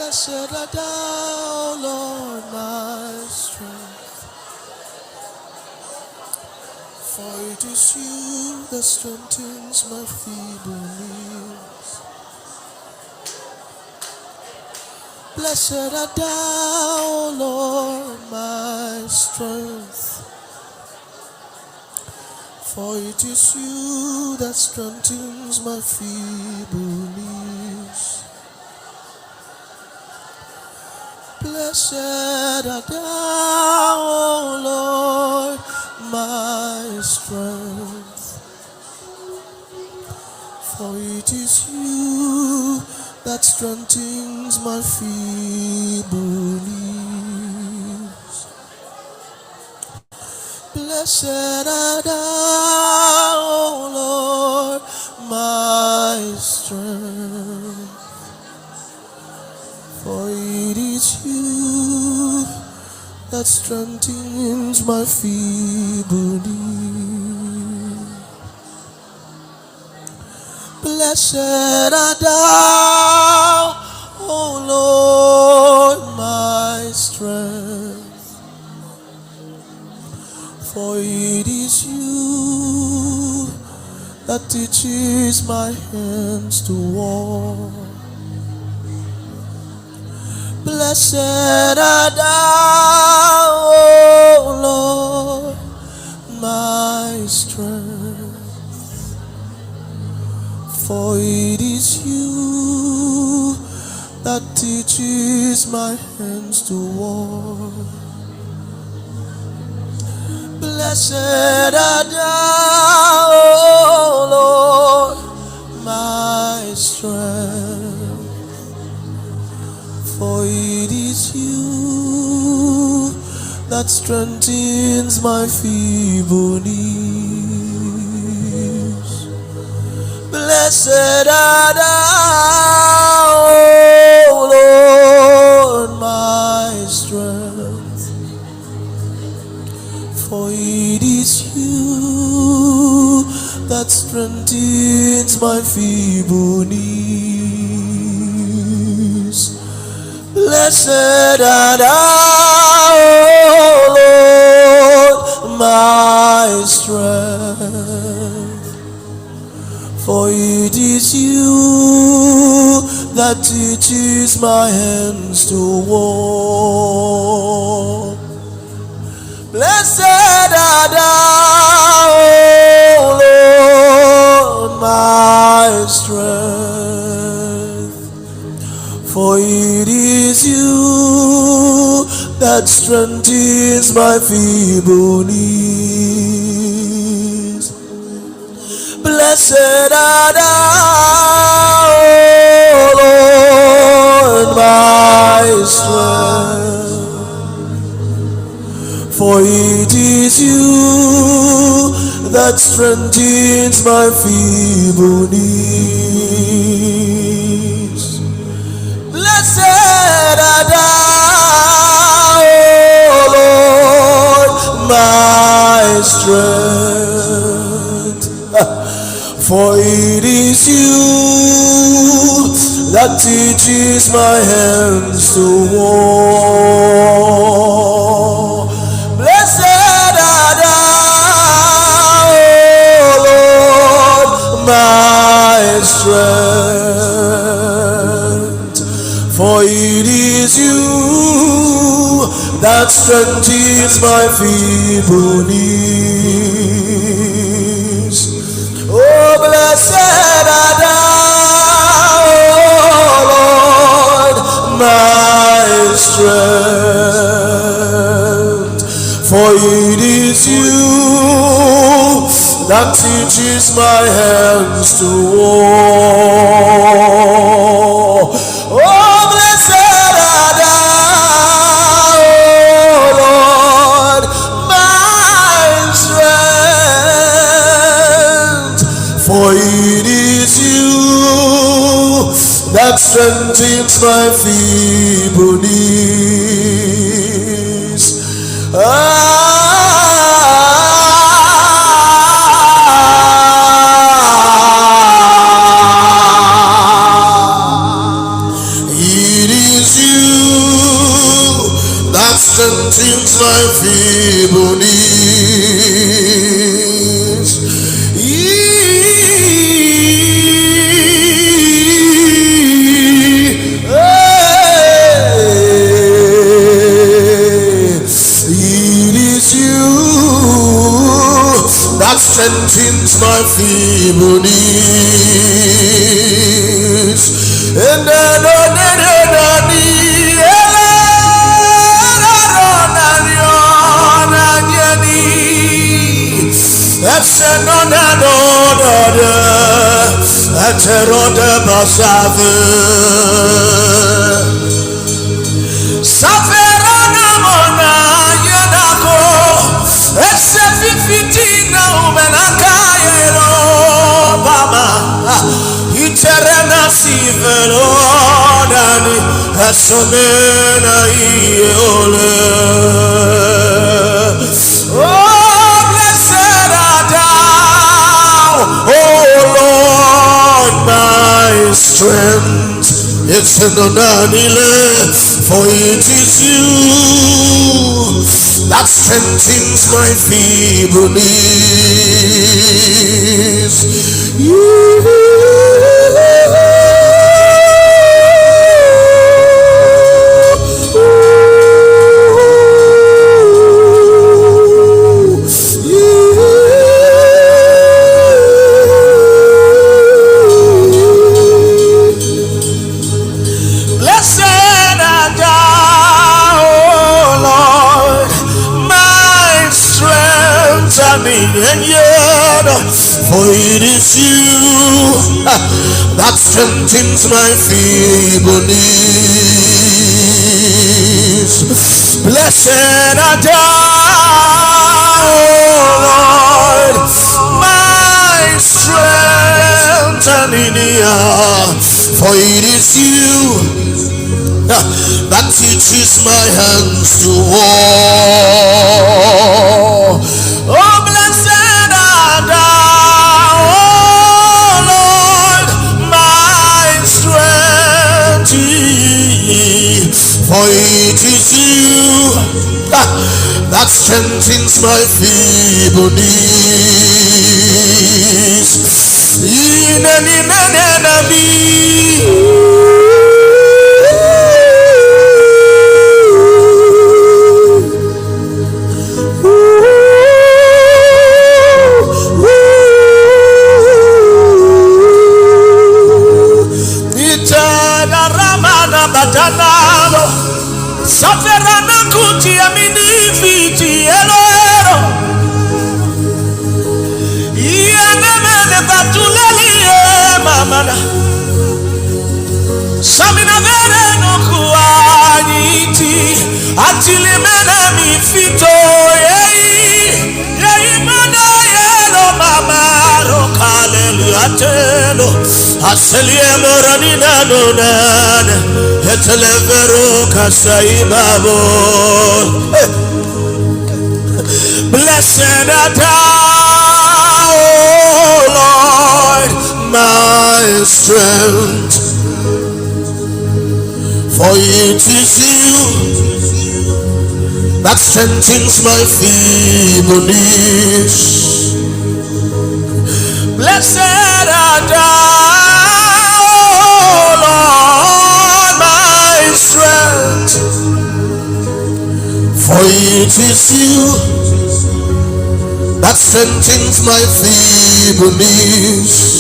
Blessed art thou, Lord, my strength. For it is you that strengthens my feeble knees. Blessed art thou, Lord, my strength. For it is you that strengthens my feeble knees. Blessed art thou, O Lord, my strength. For it is you that strengthens my feeble knees. Blessed art thou, O Lord, my strength. For it is you that strengthens my feeble knees. Blessed art thou, O Lord, my strength. For it is you that teaches my hands to war. Blessed art thou, O Lord, my strength. For it is you that teaches my hands to war. Blessed art thou, O Lord, my strength. For it is you that strengthens my feeble knees. Blessed art thou, O Lord, my strength. For it is you that strengthens my feeble knees. Blessed art thou, O Lord, my strength. For it is you that teaches my hands to war. Blessed art thou, O Lord, my strength. For it is you that strengthens my feeble knees. Blessed art thou, O Lord, my strength. For it is you that strengthens my feeble knees. Blessed art thou, O Lord, my strength. For it is you that teaches my hands to war. Blessed art thou, O Lord, my strength. For it is you that strengthens my feeble knees. Oh, blessed art thou, O Lord, my strength. For it is you that teaches my hands to war. Oh, blessed art thou, O Lord, my strength. For it is you that strengthens my feeble knees. It is strengthens my feeble knees. It is you that strengthens my feeble knees. And strength, it's in the nanile, for it is you that strengthens my feeble knees. And yet, for it is you that strengthens my feeble knees. Blessed art thou, Lord, my strength and in for it is you that teaches my hands to war. Oh, blessed art thou, oh Lord, my strength, for it is you that strengthens my feeble knees. In any enemy. Saferana kuti amini fiti eloero Iyanemene batuleli mamana Samina vere no kuaniti Atilimene mi fito Yei mana yelo mamaro Kalelu atelo Aselie morani nanonane Etelevero kasaibabo. Blessed art thou, O Lord, my strength, for it is you that strengthens my feeble knees. Blessed art thou, strength, for it is you that strengthens my feeble knees.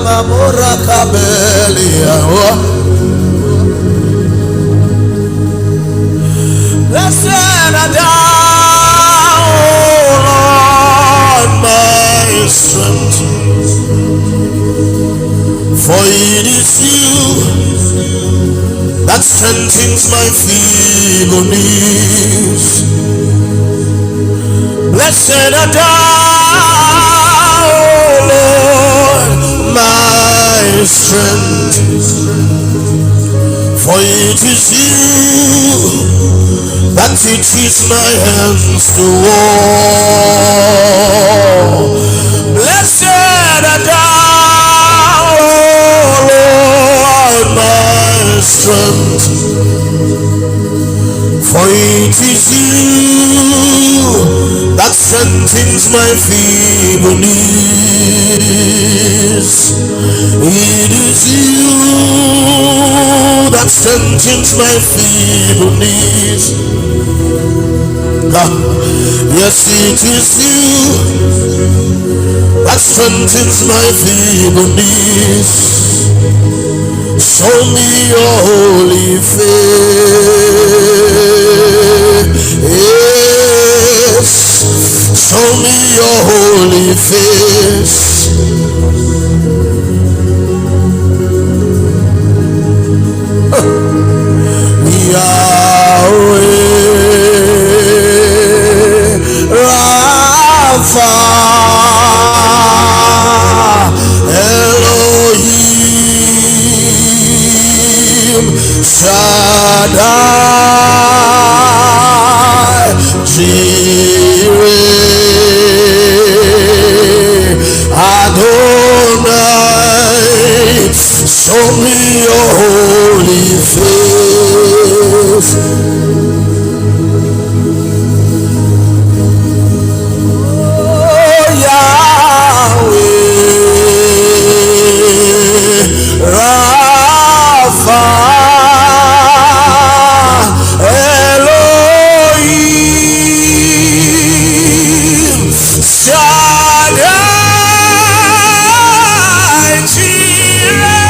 mamora kabelia. Blessed art thou, Lord, my strength, for it is you that strengthens my feeble knees. Blessed art thou, Lord, my strength, for it is you that teaches my hands to war. Blessed art thou, Lord, my strength, for it is you that strengthens my feeble knees. It is you that strengthens my feeble knees. Yes, it is you that strengthens my feeble knees. Show me your holy face. Show me your holy face. Yahweh Rapha Elohim Shaddai Jireh Adonai, show me your holy face. Oh, Yahweh Rapha Elohim Shaddai Jireh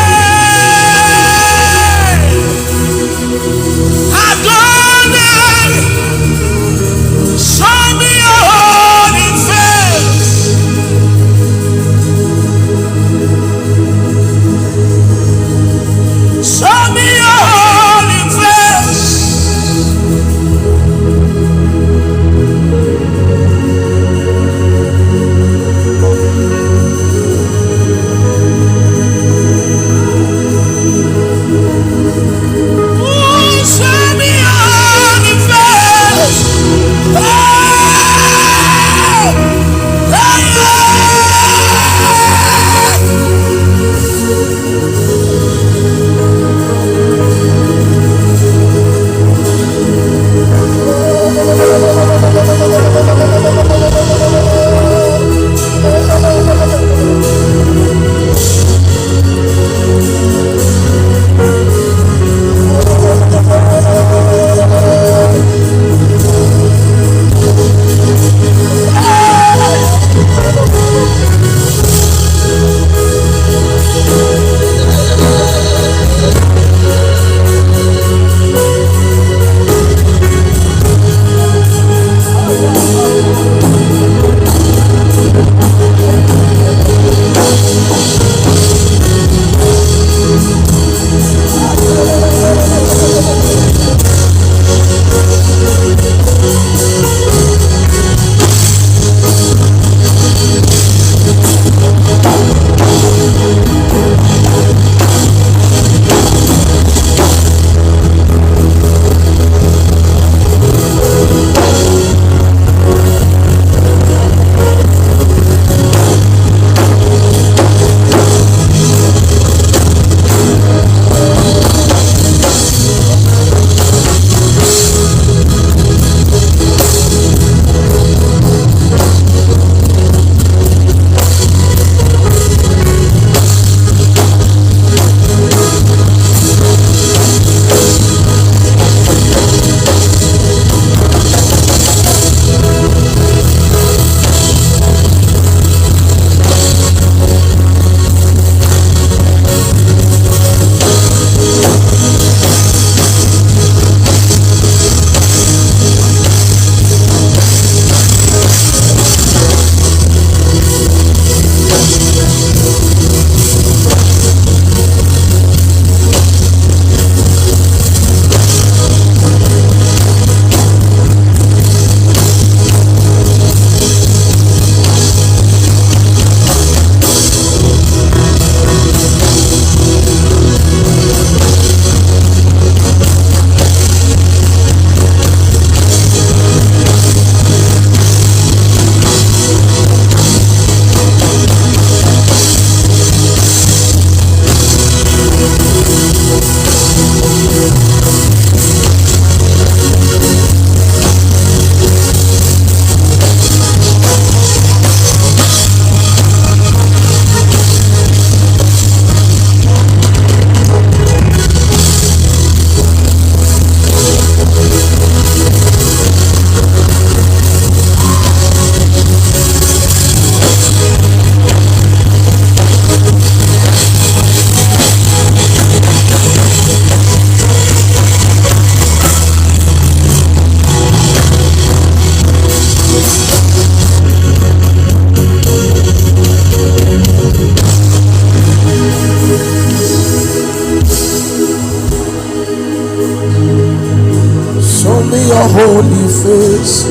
your holy face.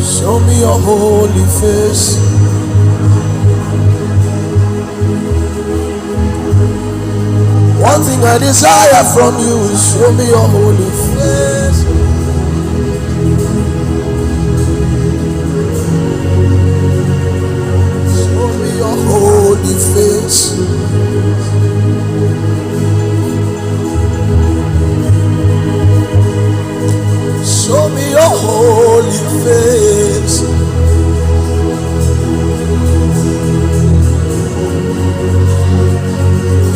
Show me your holy face. One thing I desire from you is show me your holy face. Show me your holy face. Show me your holy face.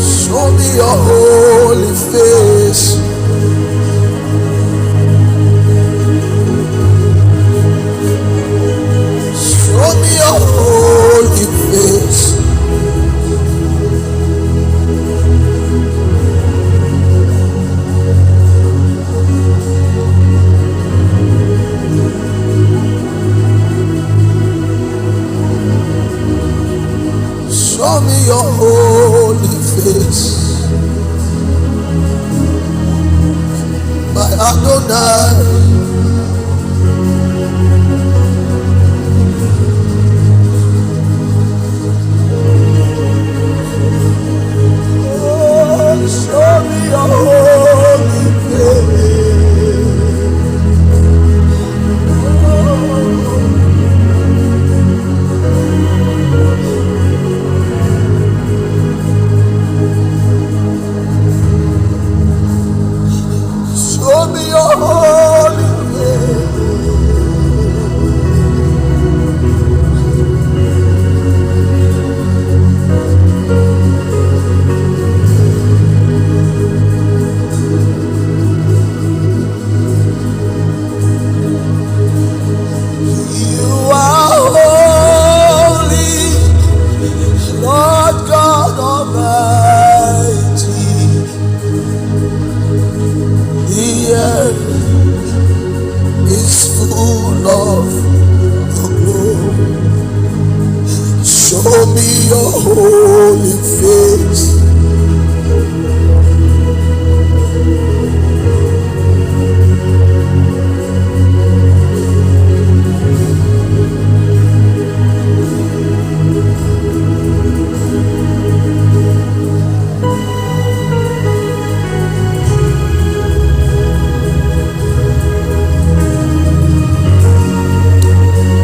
Show me your holy face. Show me your holy face. Show me your holy face. My Adonai. Oh, show me your holy face. Show me your holy face. You are holy, Lord God Almighty. The earth is full of your glory. Show me your holy face.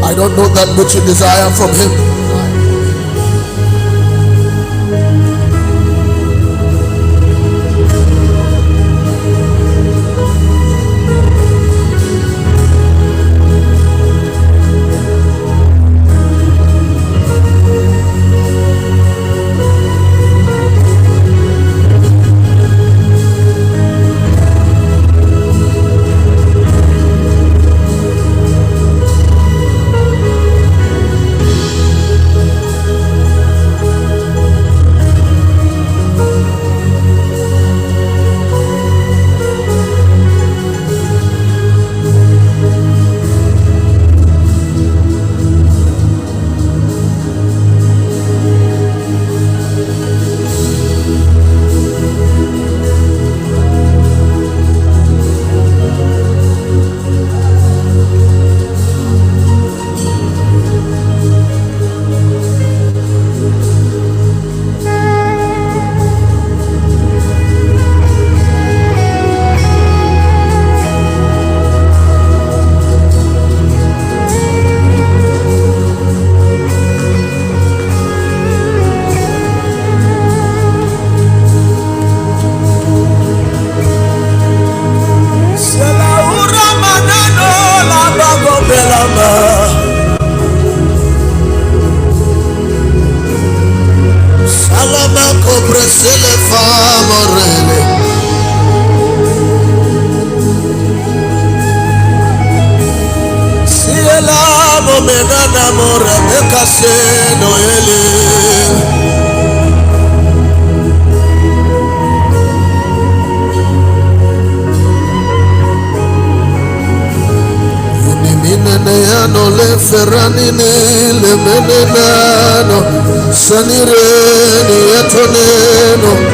I don't know that which you desire from him. Ferranine le menenano sanireni etoneno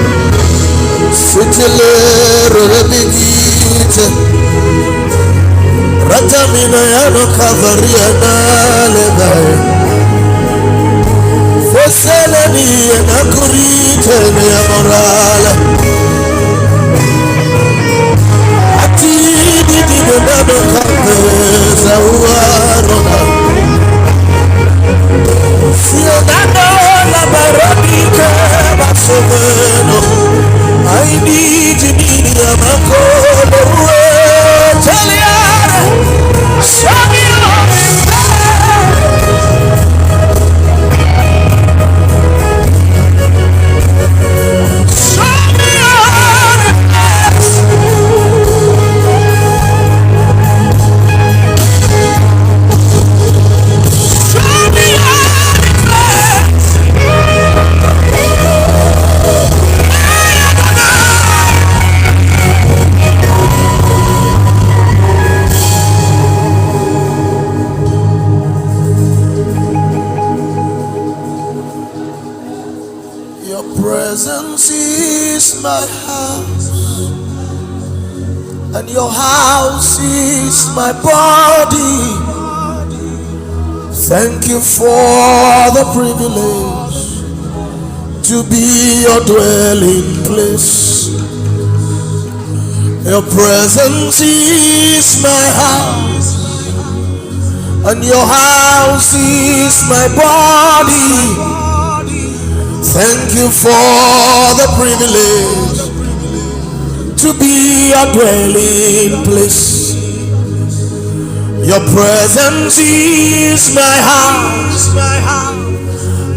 kavariana lebae feseleni na kurite ne morale ati di na kaveza uarona Fiona la baronica basoveno I need you in your macolo Italiana show me all show me all show me Your presence is my house, and your house is my body. Thank you for the privilege to be your dwelling place. Your presence is my house, and your house is my body. Thank you for the privilege to be a dwelling place. Your presence is my house,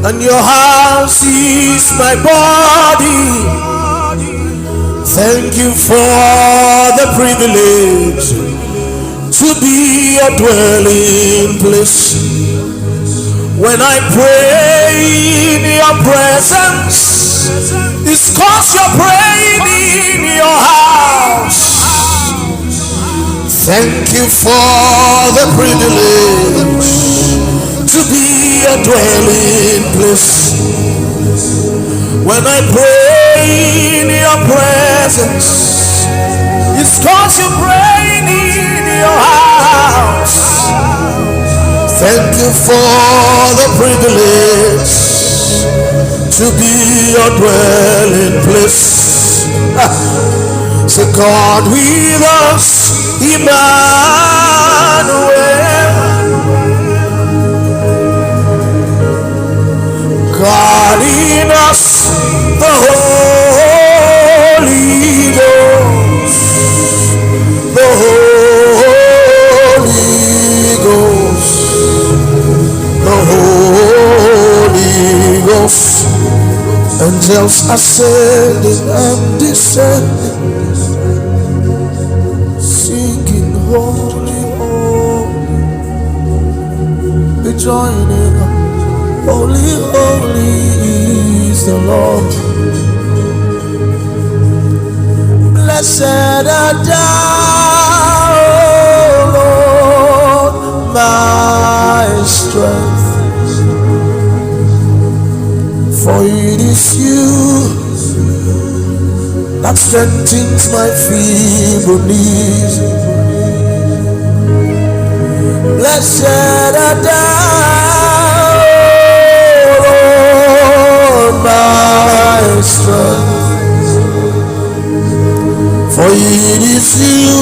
and your house is my body. Thank you for the privilege to be a dwelling place. When I pray in your presence, it's 'cause you're praying in your house. Thank you for the privilege to be a dwelling place. When I pray in your presence, it's 'cause you're praying in your house. Thank you for the privilege to be your dwelling place. So God with us, Emmanuel. God in us, the Holy Ghost. The Holy Ghost. The Holy Ghost. Angels ascending and descending, singing holy, holy. Be joining us. Holy, holy is the Lord. Blessed art thou, Lord, my strength. For it is you that strengthens my feeble knees. Blessed art thou, Lord, my strength. For it is you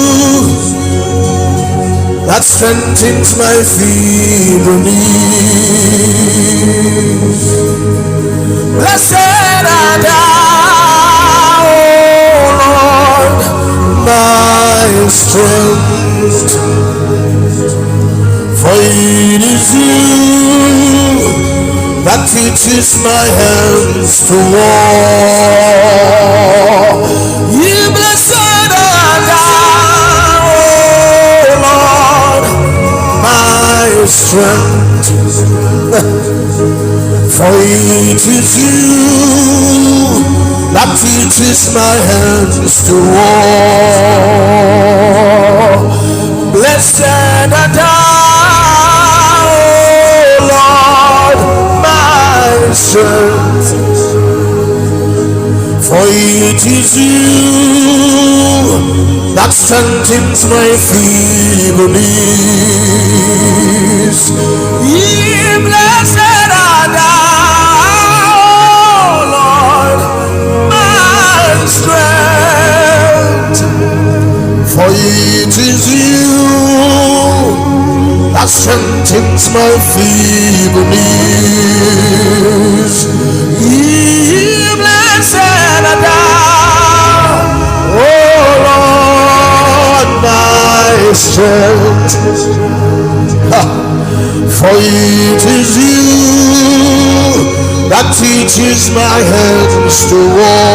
that strengthens my feeble knees. Blessed art thou, Lord, my strength. For it is you that teaches my hands to war. You blessed art thou, Lord, my strength. For it is you that teaches my hands to war. Blessed art thou, Lord, my strength. For it is you that strengthens my feeble knees. Ye blessed are thou, Lord, my strength, for it is you that strengthens my feeble knees. Ye blessed are thou, oh Lord, my strength, for it is you that teaches my hands to war.